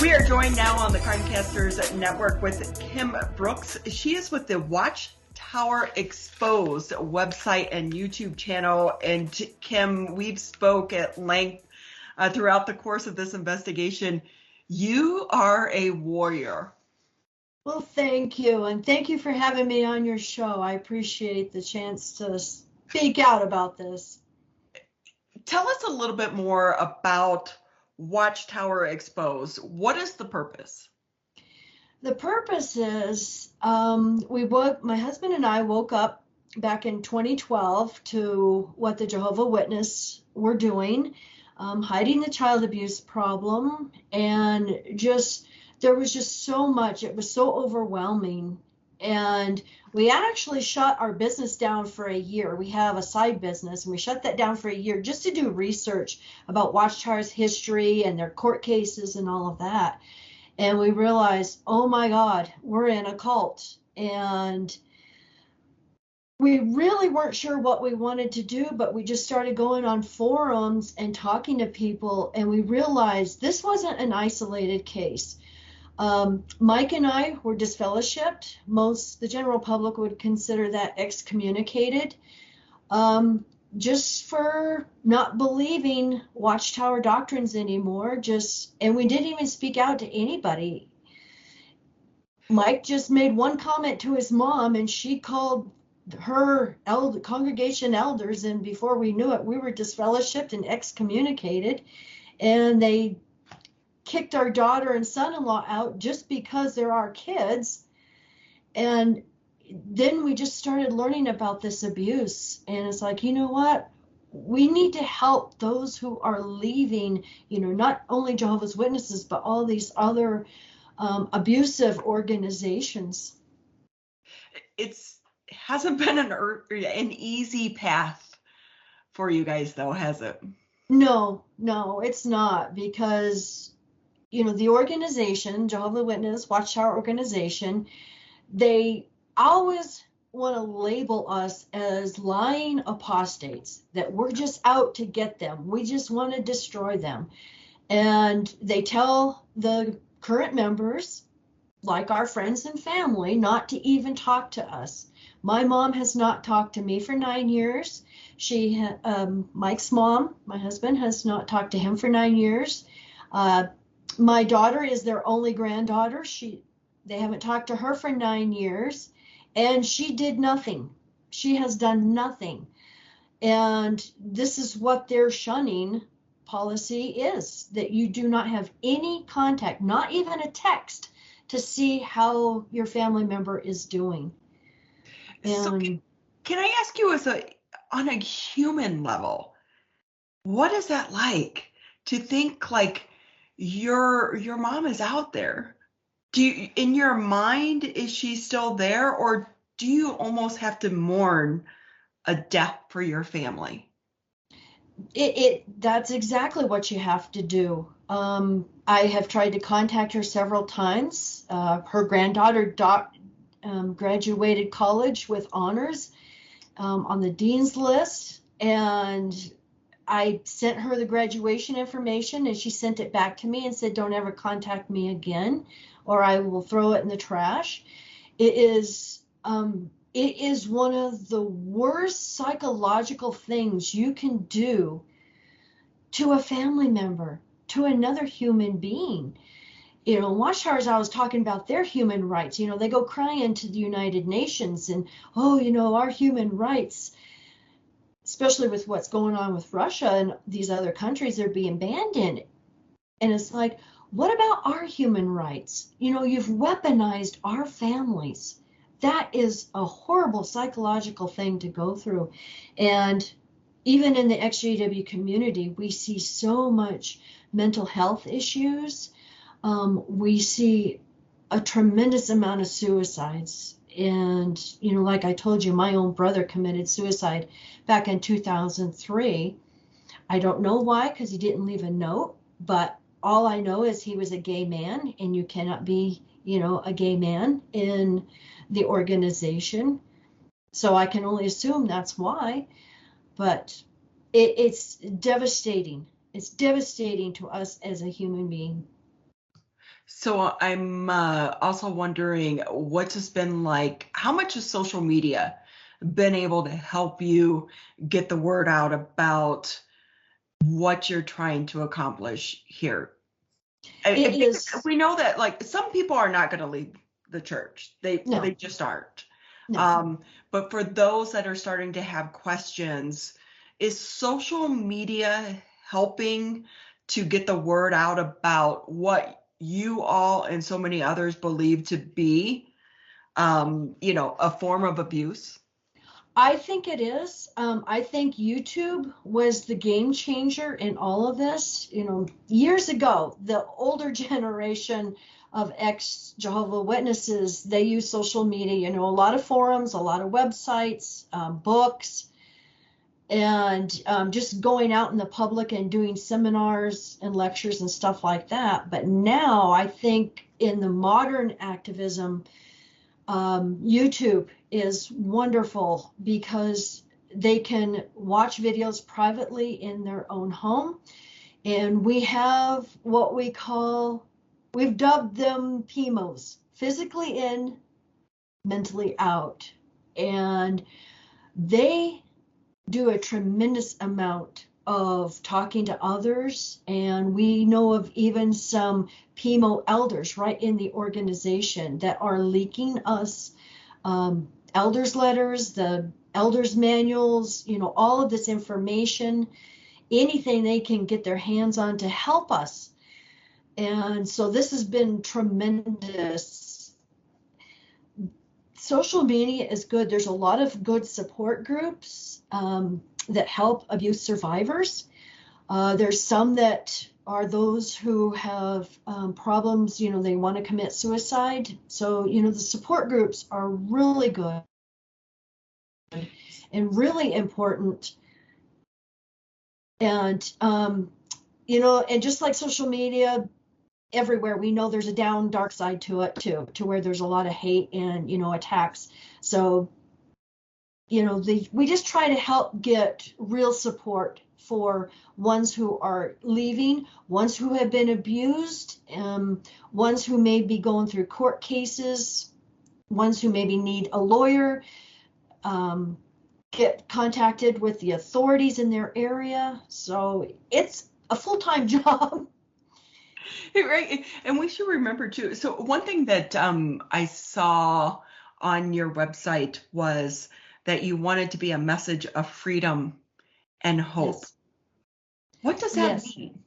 We are joined now on the Crimecasters Network with Kim Brooks. She is with the WATCHTOWER EXPOSED website and YouTube channel. And Kim, we've spoke at length throughout the course of this investigation. You are a warrior. Well, thank you. And thank you for having me on your show. I appreciate the chance to speak out about this. Tell us a little bit more about WATCHTOWER EXPOSED. What is the purpose? The purpose is my husband and I woke up back in 2012 to what the Jehovah Witness were doing, hiding the child abuse problem, and there was just so much. It was so overwhelming. And we actually shut our business down for a year. We have a side business, and we shut that down for a year just to do research about WATCHTOWER's history and their court cases and all of that. And we realized, oh my God, we're in a cult. And we really weren't sure what we wanted to do, but we just started going on forums and talking to people, and we realized this wasn't an isolated case. Mike and I were disfellowshipped. The general public would consider that excommunicated, just for not believing WATCHTOWER doctrines anymore. And we didn't even speak out to anybody. Mike just made one comment to his mom, and she called her congregation elders, and before we knew it, we were disfellowshipped and excommunicated, and they kicked our daughter and son-in-law out just because they're our kids. And then we just started learning about this abuse, and it's like, you know what, we need to help those who are leaving, not only Jehovah's Witnesses, but all these other abusive organizations. It hasn't been an easy path for you guys, though, has it? No, it's not, because the organization, Jehovah Witness, WATCHTOWER organization, they always want to label us as lying apostates, that we're just out to get them. We just want to destroy them. And they tell the current members, like our friends and family, not to even talk to us. My mom has not talked to me for 9 years. Mike's mom, my husband, has not talked to him for 9 years. My daughter is their only granddaughter. They haven't talked to her for 9 years, and she did nothing. She has done nothing. And this is what their shunning policy is, that you do not have any contact, not even a text, to see how your family member is doing. So can I ask you, on a human level, what is that like to think like your mom is out there? In your mind, is she still there, or do you almost have to mourn a death for your family? That's exactly what you have to do. I have tried to contact her several times. Her granddaughter graduated college with honors on the dean's list, and I sent her the graduation information, and she sent it back to me and said, don't ever contact me again, or I will throw it in the trash. It is one of the worst psychological things you can do to a family member, to another human being. WATCHTOWERs, I was talking about their human rights. They go crying to the United Nations and, our human rights, especially with what's going on with Russia and these other countries, they're being banned in. And it's like, what about our human rights? You've weaponized our families. That is a horrible psychological thing to go through. And even in the XJW community, we see so much mental health issues. We see a tremendous amount of suicides. And, like I told you, my own brother committed suicide back in 2003. I don't know why, because he didn't leave a note, but all I know is he was a gay man, and you cannot be, a gay man in the organization. So I can only assume that's why. But it's devastating. It's devastating to us as a human being. So I'm also wondering what's this been like? How much has social media been able to help you get the word out about what you're trying to accomplish here? It Because is, we know that like some people are not going to leave the church. They no, just aren't. no. Um, but for those that are starting to have questions, is social media helping to get the word out about what you all and so many others believe to be, a form of abuse? I think it is. I think YouTube was the game changer in all of this. Years ago, the older generation of ex-Jehovah Witnesses, they use social media, a lot of forums, a lot of websites, books, and just going out in the public and doing seminars and lectures and stuff like that. But now I think in the modern activism, YouTube is wonderful because they can watch videos privately in their own home. And we have what we've dubbed them PMOs, physically in, mentally out. And they do a tremendous amount of talking to others. And we know of even some PMO elders right in the organization that are leaking us elders letters, the elders manuals, all of this information, anything they can get their hands on to help us. And so this has been tremendous. Social media is good. There's a lot of good support groups that help abuse survivors. There's some that are those who have problems, they want to commit suicide. So, the support groups are really good and really important. And, and just like social media, everywhere, we know there's a down, dark side to it too, to where there's a lot of hate and, attacks. So, we just try to help get real support for ones who are leaving, ones who have been abused, ones who may be going through court cases, ones who maybe need a lawyer, get contacted with the authorities in their area. So it's a full-time job. Right. And we should remember too. So one thing that I saw on your website was that you wanted to be a message of freedom and hope. Yes. What does that Yes. mean?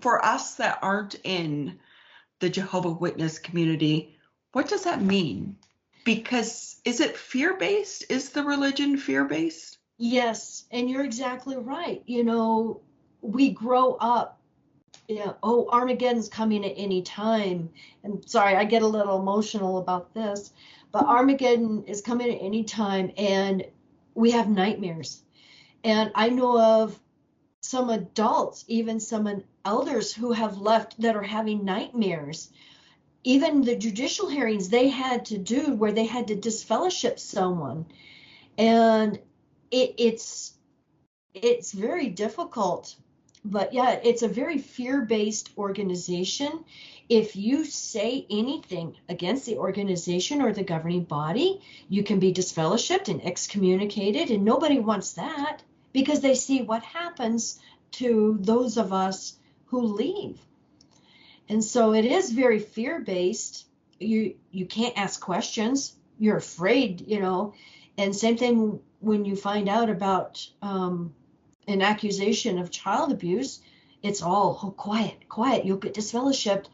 For us that aren't in the Jehovah Witness community, what does that mean? Because is it fear-based? Is the religion fear-based? Yes. And you're exactly right. We grow up, Armageddon's coming at any time. And sorry, I get a little emotional about this, but Armageddon is coming at any time and we have nightmares. And I know of some adults, even some elders who have left that are having nightmares. Even the judicial hearings they had to do where they had to disfellowship someone. And it's very difficult. But yeah, it's a very fear-based organization. If you say anything against the organization or the governing body, you can be disfellowshipped and excommunicated, and nobody wants that because they see what happens to those of us who leave. And so it is very fear-based. You can't ask questions. You're afraid, And same thing when you find out about an accusation of child abuse, it's all quiet, you'll get disfellowshipped.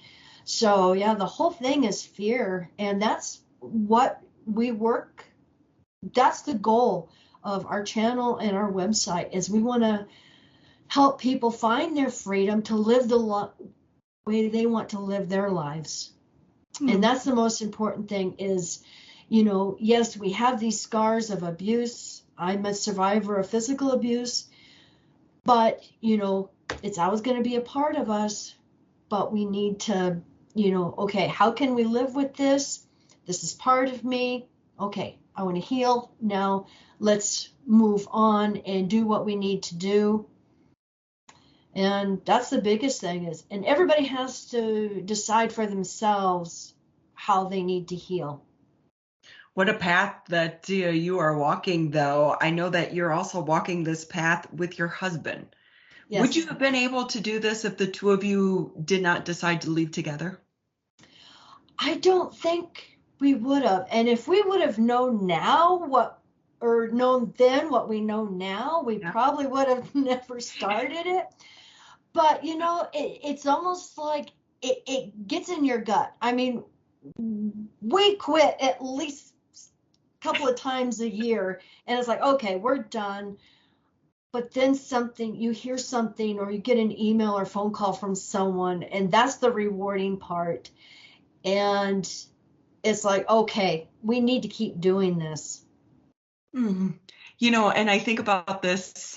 So yeah, the whole thing is fear, and that's what we work. That's the goal of our channel and our website is we want to help people find their freedom to live the way they want to live their lives. And that's the most important thing is, yes, we have these scars of abuse. I'm a survivor of physical abuse. But, it's always going to be a part of us, but we need to, okay, how can we live with this? This is part of me. Okay, I want to heal. Now let's move on and do what we need to do. And that's the biggest thing is, and everybody has to decide for themselves how they need to heal. What a path that you are walking, though. I know that you're also walking this path with your husband. Would you Yes. have been able to do this if the two of you did not decide to leave together? I don't think we would have. And if we would have known now or known then what we know now, we Yeah. probably would have never started it. But, it's almost like it gets in your gut. I mean, we quit at least a couple of times a year, and it's like, okay, we're done. But then you hear something, or you get an email or phone call from someone, and that's the rewarding part. And it's like, okay, we need to keep doing this. Mhm. And I think about this,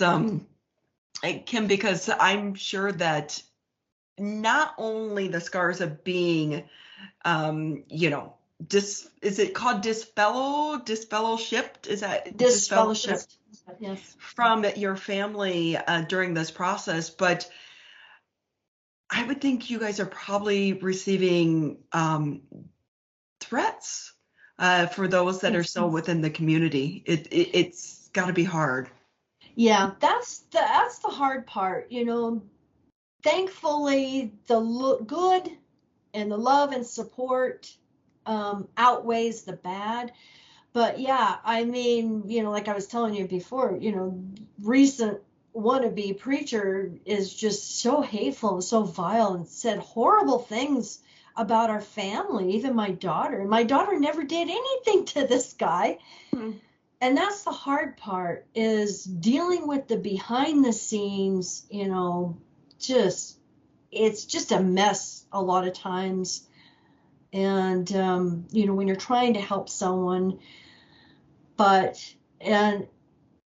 Kim, because I'm sure that not only the scars of being, is it called disfellowshipped? Is that disfellowship Disfellowship. Yes. from your family during this process? But I would think you guys are probably receiving threats for those that are Yes. still within the community. It's got to be hard. Yeah, that's the hard part. Thankfully, the good and the love and support outweighs the bad. But yeah, I mean, like I was telling you before, recent wannabe preacher is just so hateful and so vile and said horrible things about our family, even my daughter. And my daughter never did anything to this guy. Hmm. And that's the hard part, is dealing with the behind the scenes, it's just a mess a lot of times. And, when you're trying to help someone, and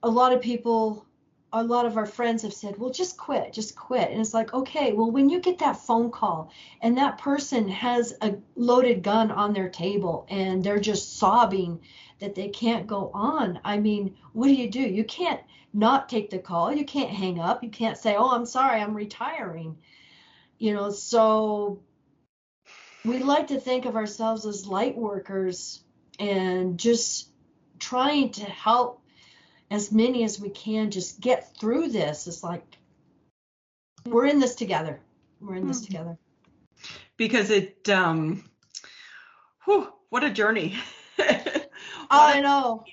a lot of our friends have said, well, just quit. And it's like, okay, well, when you get that phone call and that person has a loaded gun on their table and they're just sobbing that they can't go on, I mean, what do? You can't not take the call. You can't hang up. You can't say, oh, I'm sorry, I'm retiring. So we like to think of ourselves as light workers and just trying to help as many as we can just get through this. It's like, we're in this together. Because what a journey. I know.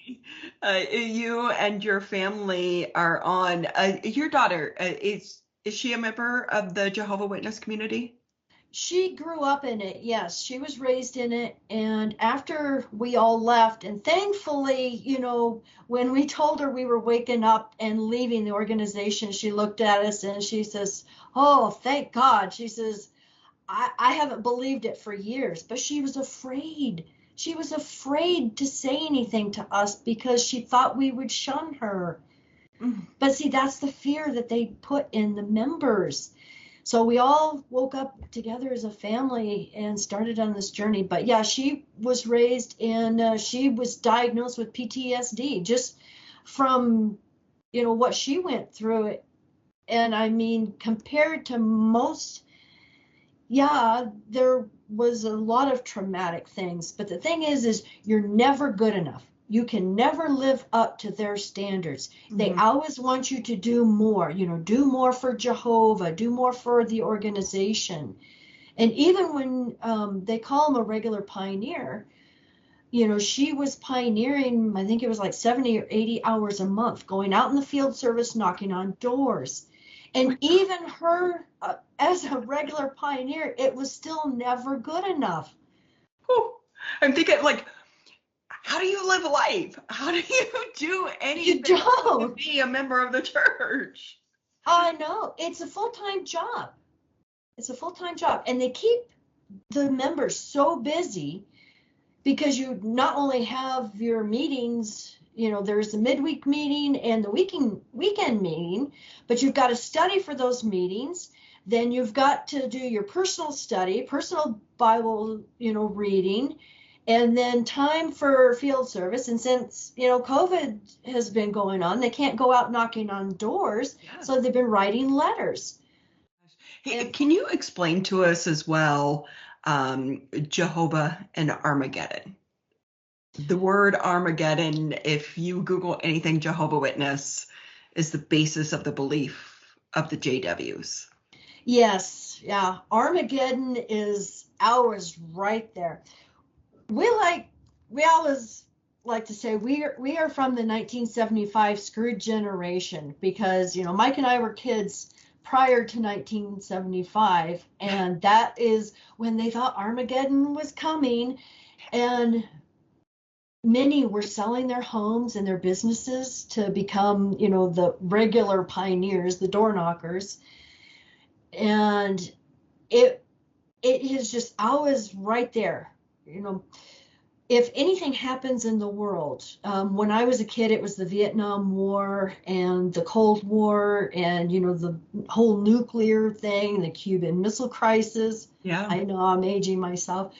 You and your family are on. Your daughter, is she a member of the Jehovah Witness community? She grew up in it. Yes, she was raised in it. And after we all left, and thankfully, when we told her we were waking up and leaving the organization, she looked at us and she says, oh, thank God. She says, I haven't believed it for years, but she was afraid. She was afraid to say anything to us because she thought we would shun her. Mm. But see, that's the fear that they put in the members. So we all woke up together as a family and started on this journey. But yeah, she was raised and she was diagnosed with PTSD just from, what she went through. And I mean, compared to most, yeah, there was a lot of traumatic things. But the thing is you're never good enough. You can never live up to their standards. Mm-hmm. They always want you to do more, do more for Jehovah, do more for the organization. And even when they call them a regular pioneer, she was pioneering, I think it was like 70 or 80 hours a month, going out in the field service, knocking on doors. And even her, as a regular pioneer, it was still never good enough. Whew. I'm thinking, like, how do you live life? How do you do anything? You don't. To be a member of the church? I know. It's a full-time job. And they keep the members so busy because you not only have your meetings, there's the midweek meeting and the weekend meeting, but you've got to study for those meetings. Then you've got to do your personal study, personal Bible, reading, and then time for field service. And since, COVID has been going on, they can't go out knocking on doors. Yeah. So they've been writing letters. Hey, can you explain to us as well, Jehovah and Armageddon? The word Armageddon, if you Google anything Jehovah Witness, is the basis of the belief of the JWs. Yes, yeah. Armageddon is ours right there. We always like to say we are from the 1975 screwed generation because Mike and I were kids prior to 1975, and that is when they thought Armageddon was coming, and many were selling their homes and their businesses to become the regular pioneers, the door knockers, and it is just always right there. If anything happens in the world, when I was a kid, it was the Vietnam War and the Cold War and, the whole nuclear thing, the Cuban Missile Crisis. Yeah. I know I'm aging myself.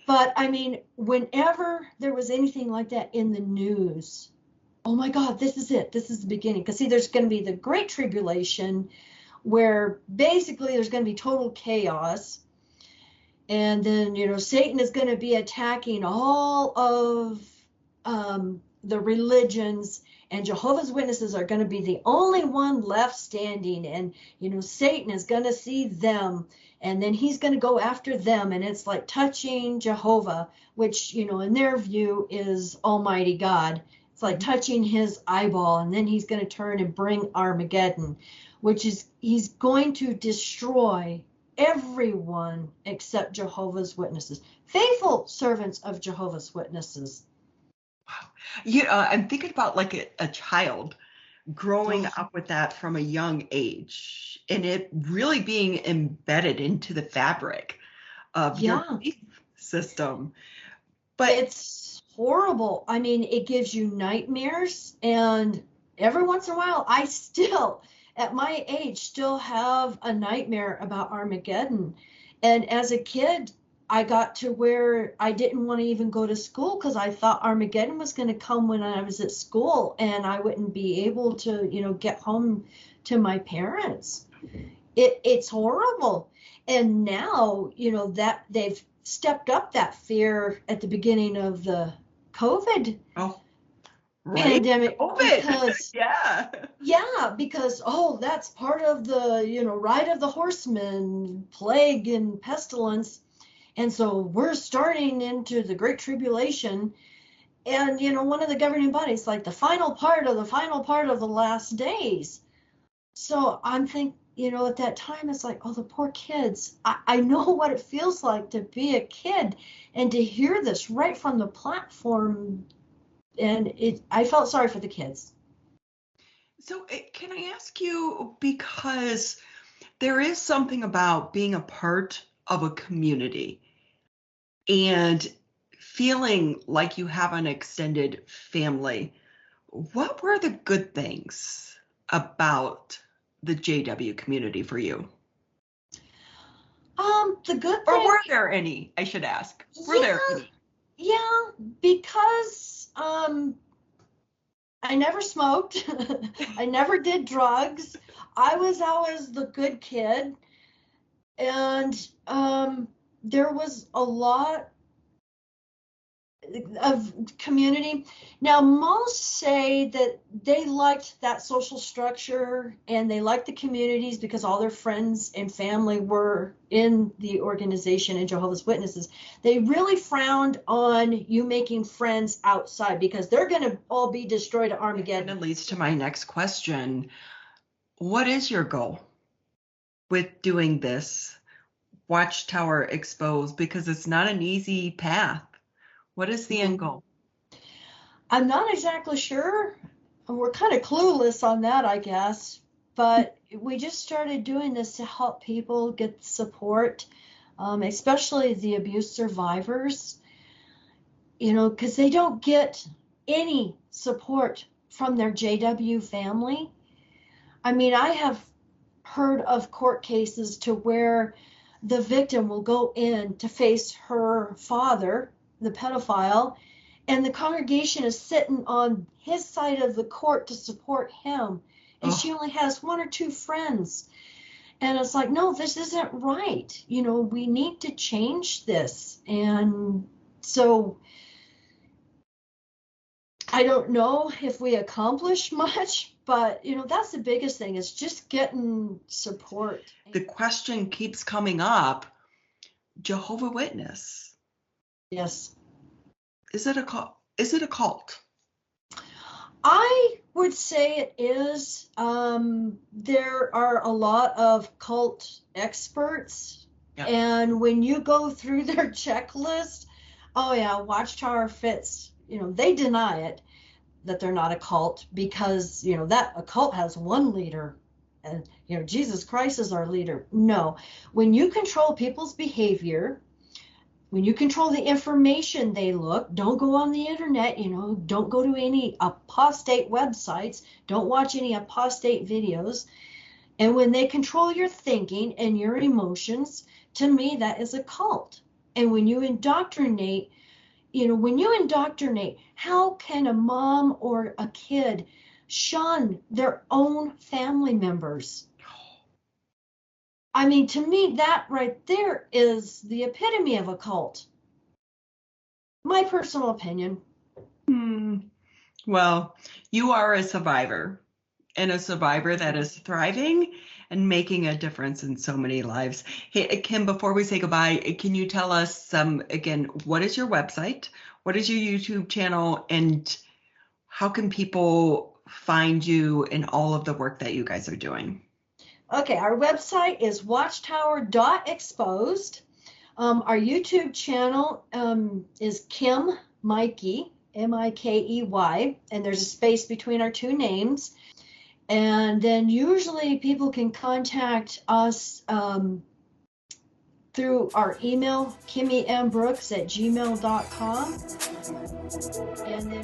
But I mean, whenever there was anything like that in the news, oh my God, this is it. This is the beginning. Because see, there's going to be the Great Tribulation where basically there's going to be total chaos. And then, Satan is going to be attacking all of the religions, and Jehovah's Witnesses are going to be the only one left standing. And, Satan is going to see them, and then he's going to go after them. And it's like touching Jehovah, which, in their view is Almighty God. It's like touching his eyeball, and then he's going to turn and bring Armageddon, which is he's going to destroy everyone except Jehovah's Witnesses, faithful servants of Jehovah's Witnesses. Wow. I'm thinking about like a child growing up with that from a young age and it really being embedded into the fabric of your belief system. But it's horrible. I mean, it gives you nightmares, and every once in a while, I still, at my age, still have a nightmare about Armageddon. And as a kid, I got to where I didn't want to even go to school because I thought Armageddon was going to come when I was at school and I wouldn't be able to, get home to my parents. It's horrible. And now, that they've stepped up that fear at the beginning of the COVID pandemic. Because, because that's part of the ride of the horseman, plague and pestilence, and so we're starting into the Great Tribulation, and one of the governing bodies like the final part of the last days. So I'm thinking, at that time it's like, oh, the poor kids. I know what it feels like to be a kid and to hear this right from the platform. And I felt sorry for the kids. So can I ask you, because there is something about being a part of a community and feeling like you have an extended family. What were the good things about the JW community for you? The good thing, or were there any, I should ask? Were there any? Yeah, because I never smoked. I never did drugs. I was always the good kid. And there was a lot of community. Now, most say that they liked that social structure and they liked the communities because all their friends and family were in the organization in Jehovah's Witnesses. They really frowned on you making friends outside because they're going to all be destroyed at Armageddon. And it leads to my next question. What is your goal with doing this Watchtower Exposed? Because it's not an easy path. What is the end goal? I'm not exactly sure. We're kind of clueless on that, I guess. But we just started doing this to help people get support, especially the abuse survivors, because they don't get any support from their JW family. I mean, I have heard of court cases to where the victim will go in to face her father, the pedophile, and the congregation is sitting on his side of the court to support him, and she only has one or two friends. And it's like, no, this isn't right. You know, we need to change this. And so I don't know if we accomplish much, but, you know, that's the biggest thing is just getting support. The question keeps coming up, Jehovah Witness. Yes. Is it a cult? Is it a cult? I would say it is. There are a lot of cult experts, Yep. and when you go through their checklist, oh yeah, Watchtower fits. You know, they deny it that they're not a cult because, you know, that a cult has one leader and, you know, Jesus Christ is our leader. No, when you control people's behavior, when you control the information they look, don't go on the internet, you know, don't go to any apostate websites, don't watch any apostate videos. And when they control your thinking and your emotions, to me, that is a cult. And when you indoctrinate, you know, when you indoctrinate, how can a mom or a kid shun their own family members? I mean, to me, that right there is the epitome of a cult. My personal opinion. Well, you are a survivor, and a survivor that is thriving and making a difference in so many lives. Hey, Kim, before we say goodbye, can you tell us again, what is your website? What is your YouTube channel? And how can people find you in all of the work that you guys are doing? Okay, our website is watchtower.exposed. Our YouTube channel is Kim Mikey, Mikey, and there's a space between our two names. And then usually people can contact us through our email, kimmymbrooks@gmail.com. And then